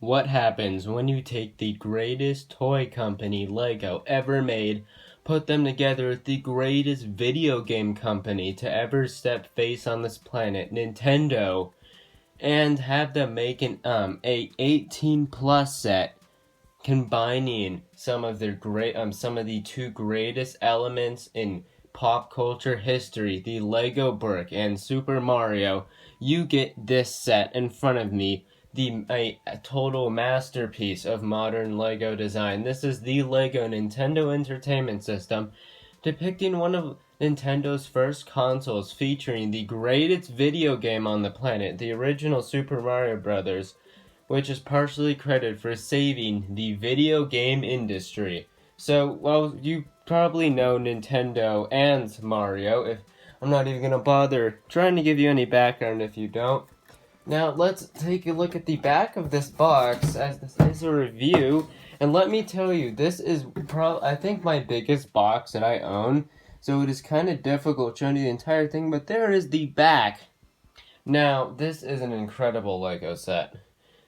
What happens when you take the greatest toy company Lego ever made, put them together with the greatest video game company to ever step face on this planet, Nintendo, and have them make a 18 plus set combining some of the two greatest elements in pop culture history, the Lego brick and Super Mario. You get this set in front of me, a total masterpiece of modern Lego design. This is the Lego Nintendo Entertainment System, depicting one of Nintendo's first consoles featuring the greatest video game on the planet, the original Super Mario Bros., which is partially credited for saving the video game industry. So, well, you probably know Nintendo and Mario. If I'm not even gonna bother trying to give you any background if you don't. Now, let's take a look at the back of this box, as this is a review. And let me tell you, this is I think my biggest box that I own. So it is kind of difficult showing you the entire thing, but there is the back. Now, this is an incredible Lego set.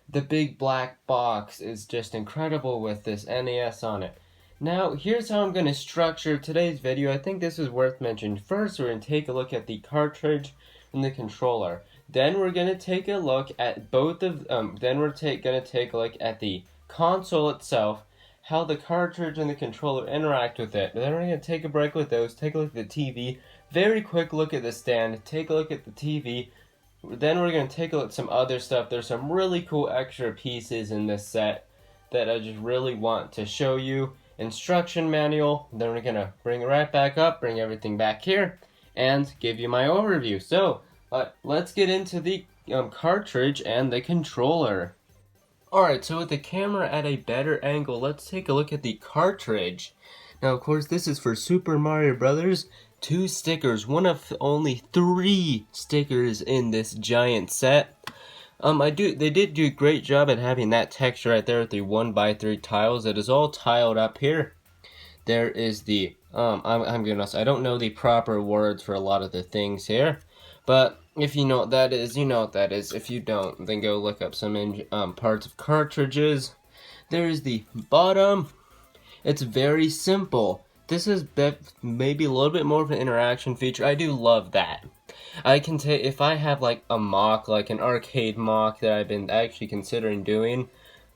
The big black box is just incredible with this NES on it. Now, here's how I'm going to structure today's video. I think this is worth mentioning. First, we're going to take a look at the cartridge and the controller. Then we're going to take a look at then we're going to take a look at the console itself, how the cartridge and the controller interact with it. Then we're going to take a break with those, take a look at the TV, very quick look at the stand, take a look at the TV. Then we're going to take a look at some other stuff. There's some really cool extra pieces in this set that I just really want to show you. Instruction manual. Then we're going to bring it right back up, bring everything back here, and give you my overview. So, let's get into the cartridge and the controller. Alright, so with the camera at a better angle, let's take a look at the cartridge. Now, of course, this is for Super Mario Bros. 2 stickers, one of only 3 stickers in this giant set. They did do a great job at having that texture right there with the 1x3 tiles. It is all tiled up here. There is the, I'm gonna say, I don't know the proper words for a lot of the things here, but if you know what that is, you know what that is. If you don't, then go look up some parts of cartridges. There is the bottom. It's very simple. This is maybe a little bit more of an interaction feature. I do love that. I can take, if I have like a mock, like an arcade mock that I've been actually considering doing,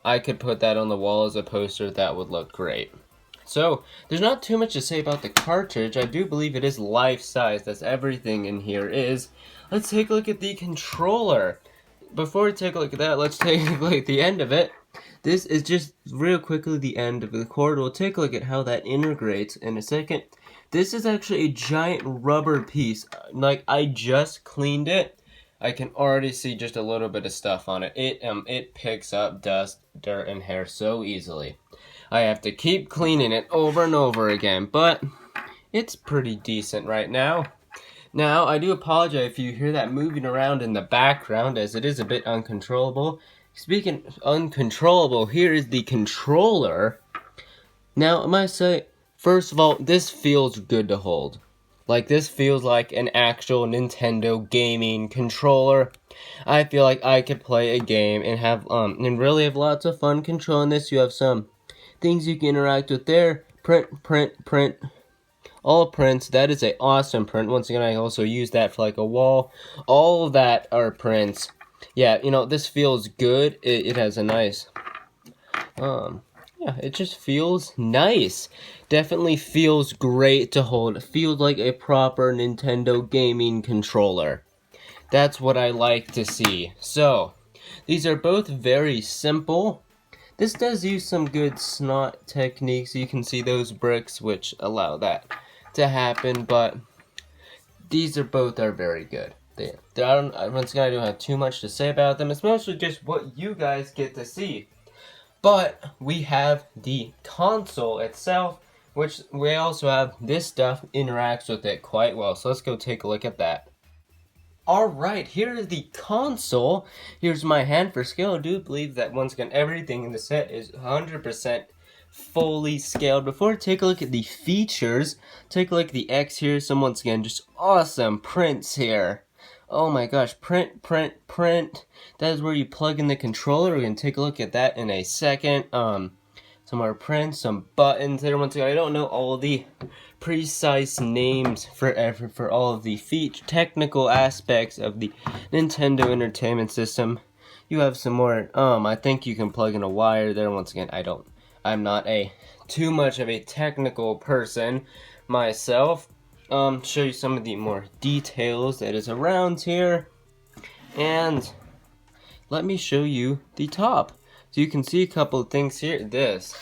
I could put that on the wall as a poster. That would look great. So, there's not too much to say about the cartridge. I do believe it is life-size. That's everything in here is. Let's take a look at the controller. Before we take a look at that, let's take a look at the end of it. This is just real quickly the end of the cord. We'll take a look at how that integrates in a second. This is actually a giant rubber piece. Like, I just cleaned it. I can already see just a little bit of stuff on it. It picks up dust, dirt, and hair so easily. I have to keep cleaning it over and over again, but it's pretty decent right now. Now, I do apologize if you hear that moving around in the background, as it is a bit uncontrollable. Speaking uncontrollable, here is the controller. Now, I must say, first of all, this feels good to hold. Like, this feels like an actual Nintendo gaming controller. I feel like I could play a game and have and really have lots of fun controlling this. You have some things you can interact with there. Print. All prints. That is an awesome print. Once again, I also use that for like a wall. All of that are prints. Yeah, you know, this feels good. It has a nice, yeah, it just feels nice. Definitely feels great to hold. It feels like a proper Nintendo gaming controller. That's what I like to see. So, these are both very simple. This does use some good snot techniques. You can see those bricks which allow that to happen, but these are very good. Once again, I don't have too much to say about them. It's mostly just what you guys get to see. But we have the console itself, which we also have this stuff interacts with it quite well. So let's go take a look at that. Alright, here is the console. Here's my hand for scale. I do believe that once again everything in the set is 100% fully scaled. Before we take a look at the features, take a look at the X here. Some once again just awesome prints here. Oh my gosh, print. That is where you plug in the controller. We're gonna take a look at that in a second. Some more prints, some buttons there. Once again, I don't know all the precise names for all of the technical aspects of the Nintendo Entertainment System. You have some more, I think you can plug in a wire there. Once again, I'm not too much of a technical person myself. Show you some of the more details that is around here. And let me show you the top. So you can see a couple of things here. This.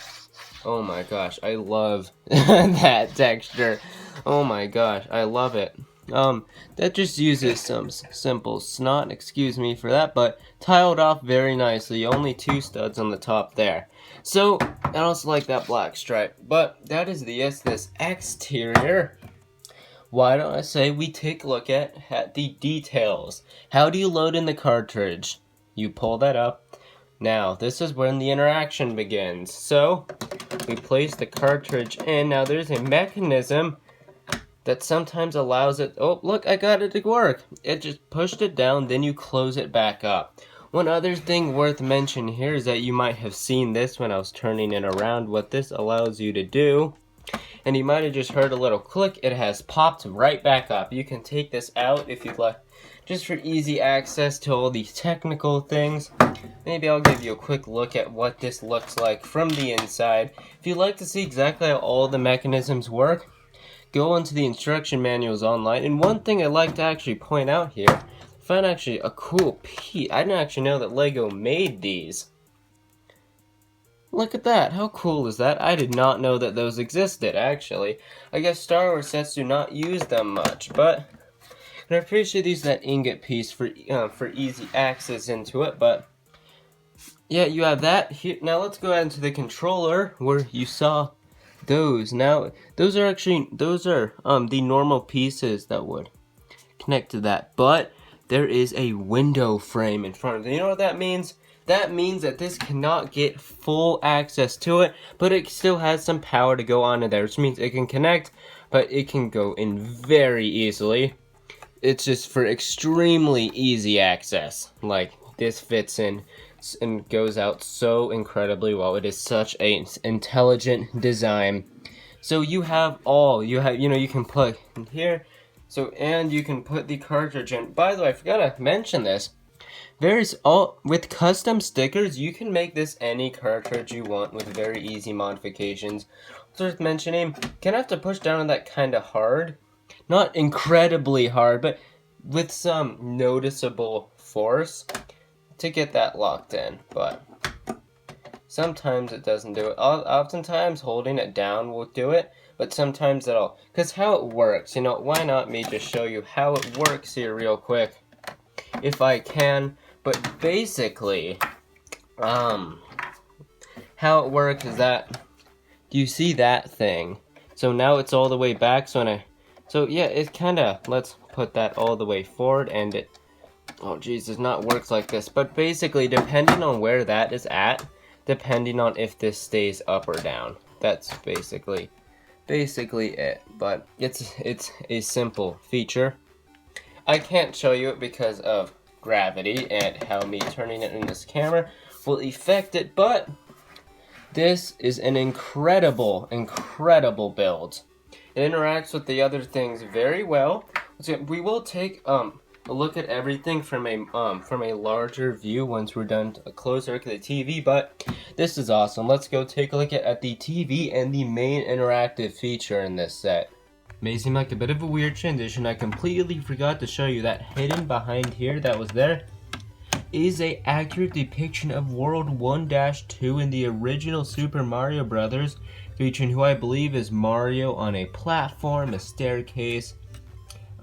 Oh my gosh, I love that texture. Oh my gosh, I love it. That just uses some simple snot, excuse me for that, but tiled off very nicely. Only 2 studs on the top there. So, I also like that black stripe. But that is this exterior. Why don't I say we take a look at the details. How do you load in the cartridge? You pull that up. Now, this is when the interaction begins. So, we place the cartridge in. Now, there's a mechanism that sometimes allows it. Oh, look, I got it to work. It just pushed it down, then you close it back up. One other thing worth mentioning here is that you might have seen this when I was turning it around. What this allows you to do, and you might have just heard a little click, it has popped right back up. You can take this out if you'd like, just for easy access to all these technical things. Maybe I'll give you a quick look at what this looks like from the inside. If you'd like to see exactly how all the mechanisms work, go into the instruction manuals online. And one thing I'd like to actually point out here, I found actually a cool piece. I didn't actually know that Lego made these. Look at that. How cool is that? I did not know that those existed, actually. I guess Star Wars sets do not use them much, but I appreciate these that ingot piece for easy access into it. But yeah, you have that here. Now let's go ahead into the controller where you saw those. Now those are the normal pieces that would connect to that, but there is a window frame in front of it. You know what that means? That means that this cannot get full access to it, but it still has some power to go onto there, which means it can connect, but it can go in very easily. It's just for extremely easy access. Like, this fits in and goes out so incredibly well. It is such an intelligent design. So you can plug in here. So, and you can put the cartridge in. By the way, I forgot to mention this. With custom stickers, you can make this any cartridge you want with very easy modifications. Also worth mentioning, you kind of have to push down on that kind of hard. Not incredibly hard, but with some noticeable force to get that locked in. But sometimes it doesn't do it. Oftentimes holding it down will do it, but sometimes it'll. Because how it works, why not me just show you how it works here real quick, if I can. But basically, how it works is that, do you see that thing? So now it's all the way back, so yeah, it kinda, let's put that all the way forward, and it, oh geez, does not work like this. But basically, depending on where that is at, depending on if this stays up or down. That's basically it. But it's a simple feature. I can't show you it because of gravity and how me turning it in this camera will affect it, but this is an incredible build. It interacts with the other things very well. So we will take a look at everything from a larger view once we're done a closer look at the TV, but this is awesome. Let's go take a look at the TV and the main interactive feature in this set. May seem like a bit of a weird transition. I completely forgot to show you that hidden behind here that was there is a accurate depiction of World 1-2 in the original Super Mario Bros. Featuring who I believe is Mario on a platform, a staircase,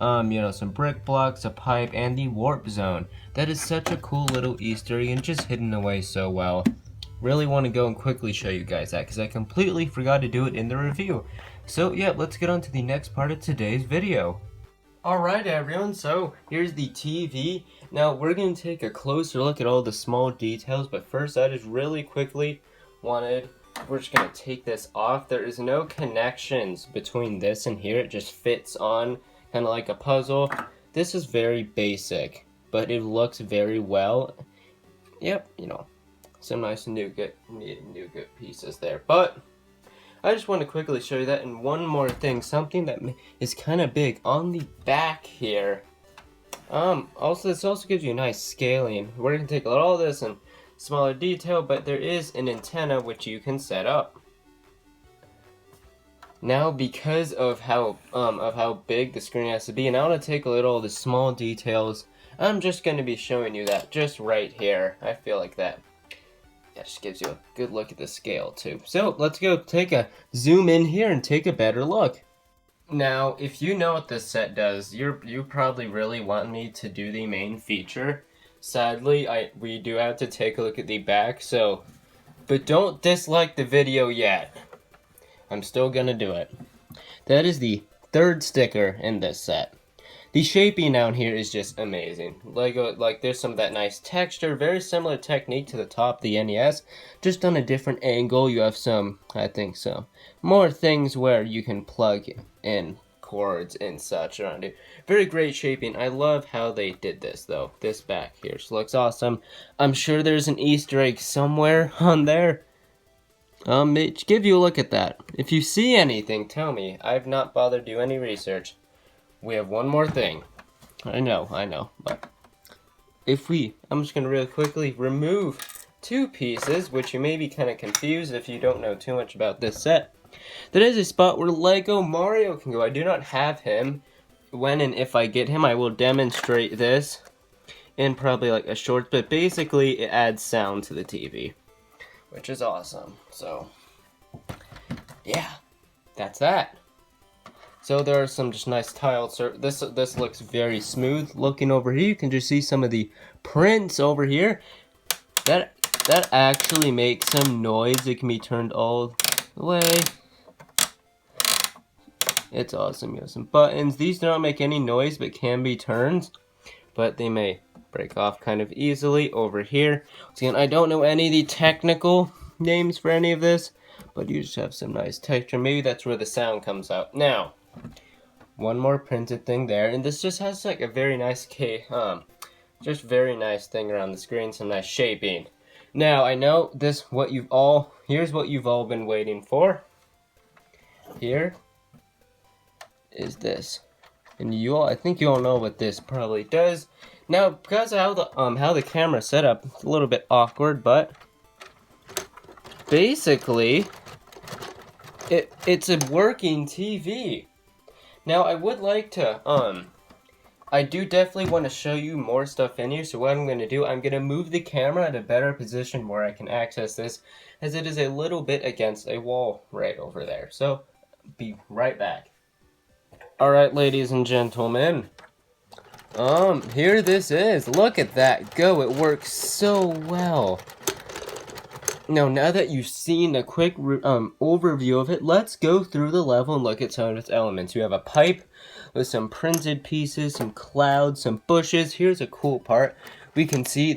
some brick blocks, a pipe, and the warp zone. That is such a cool little Easter egg and just hidden away so well. Really want to go and quickly show you guys that because I completely forgot to do it in the review. So yeah, let's get on to the next part of today's video. Alright everyone, so here's the TV. Now we're going to take a closer look at all the small details, but first I just really quickly we're just going to take this off. There is no connections between this and here, it just fits on kind of like a puzzle. this is very basic, but it looks very well. Yep, you know, some nice nougat pieces there. But I just want to quickly show you that. And one more thing, something that is kind of big on the back here. Also, this also gives you a nice scaling. We're going to take a lot of this in smaller detail, but there is an antenna which you can set up. Now, because of how big the screen has to be, and I want to take a little of the small details, I'm just going to be showing you that just right here. I feel like that just gives you a good look at the scale too. So let's go take a zoom in here and take a better look. Now, if you know what this set does, you probably really want me to do the main feature. Sadly, we do have to take a look at the back, but don't dislike the video yet. I'm still gonna do it. That is the third sticker in this set. The shaping down here is just amazing. There's some of that nice texture, very similar technique to the top of the NES, just on a different angle. You have more things where you can plug in cords and such around it. Very great shaping. I love how they did this though. This back here just looks awesome. I'm sure there's an Easter egg somewhere on there. Give you a look at that. If you see anything, tell me. I've not bothered to do any research. We have one more thing. I know, but I'm just gonna really quickly remove two pieces, which you may be kind of confused if you don't know too much about this set. There is a spot where Lego Mario can go. I do not have him. When and if I get him, I will demonstrate this in probably like a short, but basically it adds sound to the TV, which is awesome. So, yeah, that's that. So there are some just nice tiles. This looks very smooth. Looking over here, you can just see some of the prints over here. That actually makes some noise. It can be turned all the way. It's awesome. You have some buttons. These do not make any noise, but can be turned. But they may break off kind of easily over here. Again, I don't know any of the technical names for any of this, but you just have some nice texture. Maybe that's where the sound comes out. Now, one more printed thing there, and this just has like a very nice just very nice thing around the screen, some nice shaping. Now, I know here's what you've all been waiting for. Here is this. And I think you all know what this probably does. Now, because of how the camera's set up, it's a little bit awkward, but basically it's a working TV. Now, I would like to, I do definitely want to show you more stuff in here, so what I'm going to do, I'm going to move the camera at a better position where I can access this, as it is a little bit against a wall right over there. So, be right back. Alright, ladies and gentlemen, here this is. Look at that go, it works so well. Now that you've seen a quick overview of it, let's go through the level and look at some of its elements. You have a pipe with some printed pieces, some clouds, some bushes. Here's a cool part. We can see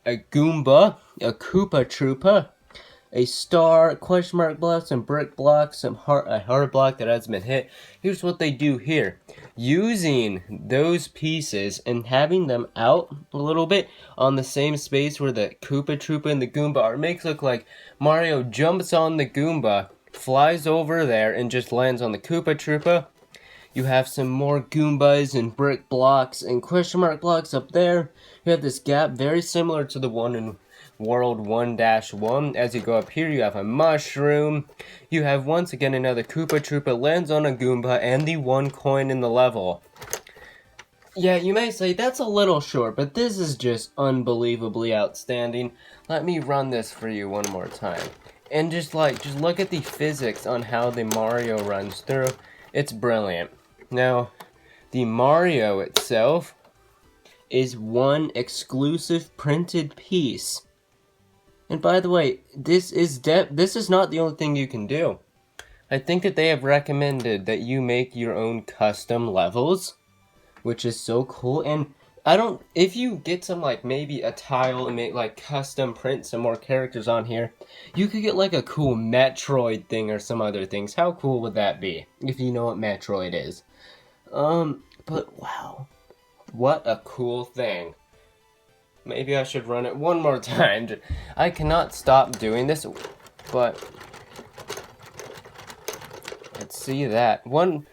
a Goomba, a Koopa Troopa, a star, question mark block, some brick blocks, a heart block that hasn't been hit. Here's what they do here. Using those pieces and having them out a little bit on the same space where the Koopa Troopa and the Goomba are, makes it look like Mario jumps on the Goomba, flies over there, and just lands on the Koopa Troopa. You have some more Goombas and brick blocks and question mark blocks up there. You have this gap very similar to the one in World 1-1. As you go up here, you have a mushroom. You have once again another Koopa Troopa lands on a Goomba and the one coin in the level. Yeah, you may say that's a little short, but this is just unbelievably outstanding. Let me run this for you one more time. And just look at the physics on how the Mario runs through. It's brilliant. Now, the Mario itself is one exclusive printed piece. And by the way, this is not the only thing you can do. I think that they have recommended that you make your own custom levels, which is so cool. And if you get some maybe a tile and make custom print some more characters on here, you could get a cool Metroid thing or some other things. How cool would that be? If you know what Metroid is. But wow. What a cool thing. Maybe I should run it one more time. I cannot stop doing this, but let's see that. One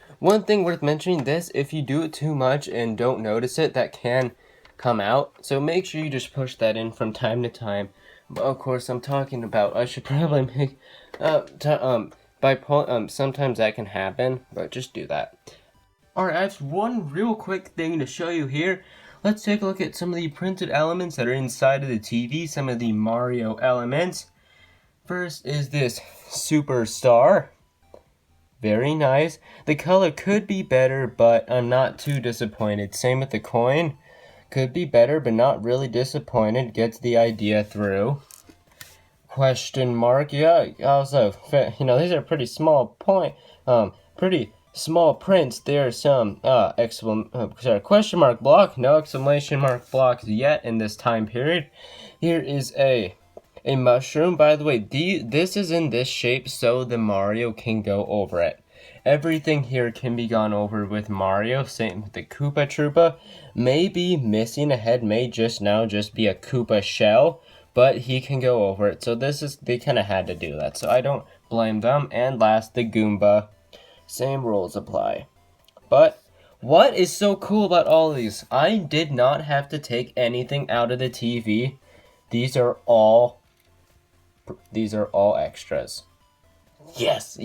thing worth mentioning, this, if you do it too much and don't notice it, that can come out. So make sure you just push that in from time to time. But of course, I'm talking about, I should probably make, sometimes that can happen, but just do that. Alright, I have one real quick thing to show you here. Let's take a look at some of the printed elements that are inside of the TV, some of the Mario elements. First is this superstar. Very nice. The color could be better, but I'm not too disappointed. Same with the coin. Could be better, but not really disappointed. Gets the idea through. Question mark. Yeah, also, these are pretty small pretty small prints. There are some question mark block. No exclamation mark blocks yet in this time period. Here is a mushroom. By the way, this is in this shape so the Mario can go over it. Everything here can be gone over with Mario. Same with the Koopa Troopa. Maybe missing a head may just be a Koopa shell, but he can go over it. So they kind of had to do that. So I don't blame them. And last, the Goomba. Same rules apply. But what is so cool about all of these? I did not have to take anything out of the TV. These are all extras. Yes,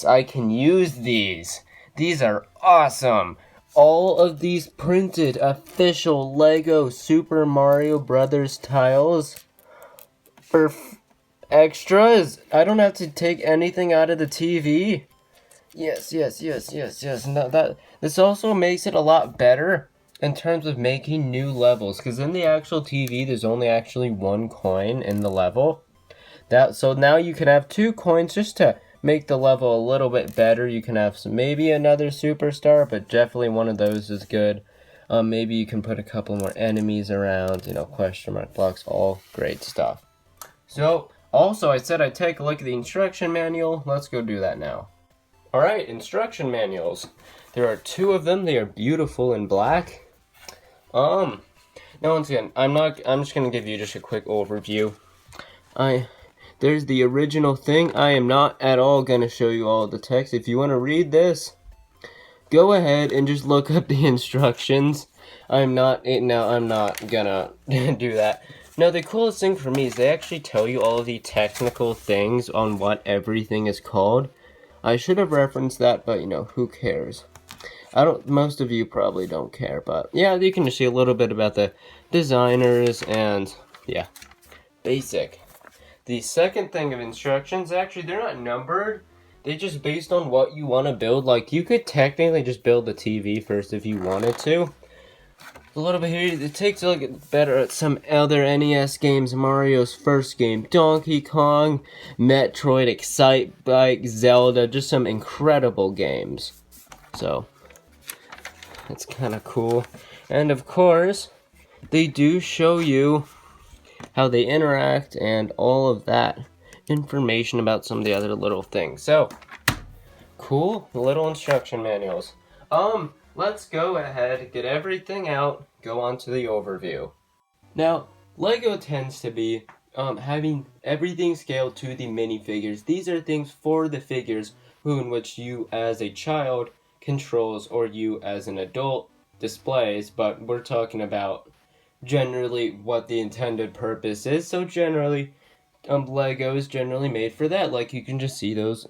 I can use these. These are awesome. All of these printed official Lego Super Mario Brothers tiles for extras. I don't have to take anything out of the TV. Yes. No, this also makes it a lot better in terms of making new levels, because in the actual TV there's only actually one coin in the level. So now you can have 2 coins just to make the level a little bit better. You can have maybe another superstar, but definitely one of those is good. Maybe you can put a couple more enemies around, question mark blocks, all great stuff. So also I said I'd take a look at the instruction manual. Let's go do that now. Alright, instruction manuals. There are 2 of them. They are beautiful in black. Now once again, I'm just gonna give you just a quick overview. There's the original thing. I am not at all gonna show you all the text. If you want to read this, go ahead and just look up the instructions. I'm not gonna do that. No, the coolest thing for me is they actually tell you all of the technical things on what everything is called. I should have referenced that, but who cares? Most of you probably don't care, but yeah, you can just see a little bit about the designers and yeah, basic. The second thing of instructions, actually they're not numbered. They just based on what you want to build. Like you could technically just build the TV first if you wanted to. A little bit here, it takes a look better at some other NES games. Mario's first game, Donkey Kong, Metroid, Excite Bike, Zelda, just some incredible games. So it's kind of cool. And of course, they do show you how they interact and all of that information about some of the other little things. So cool little instruction manuals. Let's go ahead, get everything out, go on to the overview. Now, Lego tends to be having everything scaled to the minifigures. These are things for the figures in which you as a child controls or you as an adult displays, but we're talking about generally what the intended purpose is. So generally, Lego is generally made for that. Like you can just see those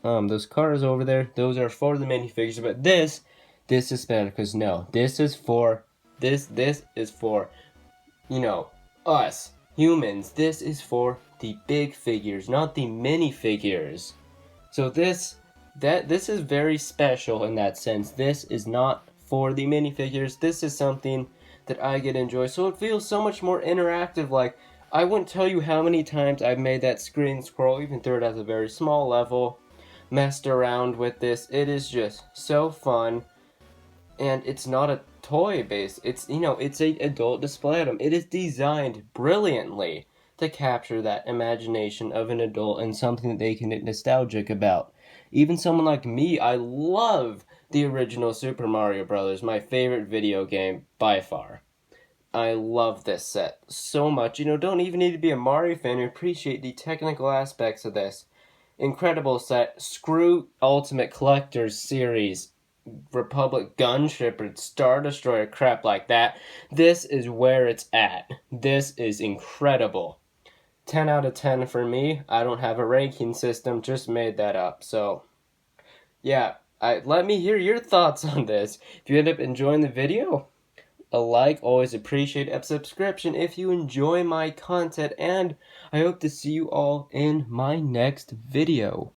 cars over there. Those are for the minifigures, but this is better because no, this is for us humans. This is for the big figures, not the minifigures. So this is very special in that sense. This is not for the minifigures. This is something that I get to enjoy. So it feels so much more interactive. Like I wouldn't tell you how many times I've made that screen scroll, even though it has a very small level, messed around with this. It is just so fun. And it's not a toy base. It's it's a adult display item. It is designed brilliantly to capture that imagination of an adult and something that they can get nostalgic about. Even someone like me, I love the original Super Mario Bros., my favorite video game by far. I love this set so much. Don't even need to be a Mario fan to appreciate the technical aspects of this. Incredible set. Screw Ultimate Collector's Series, Republic Gunship, or Star Destroyer, crap like that. This is where it's at. This is incredible. 10 out of 10 for me. I don't have a ranking system, just made that up. So, yeah, let me hear your thoughts on this. If you end up enjoying the video, a like, always appreciate a subscription if you enjoy my content, and I hope to see you all in my next video.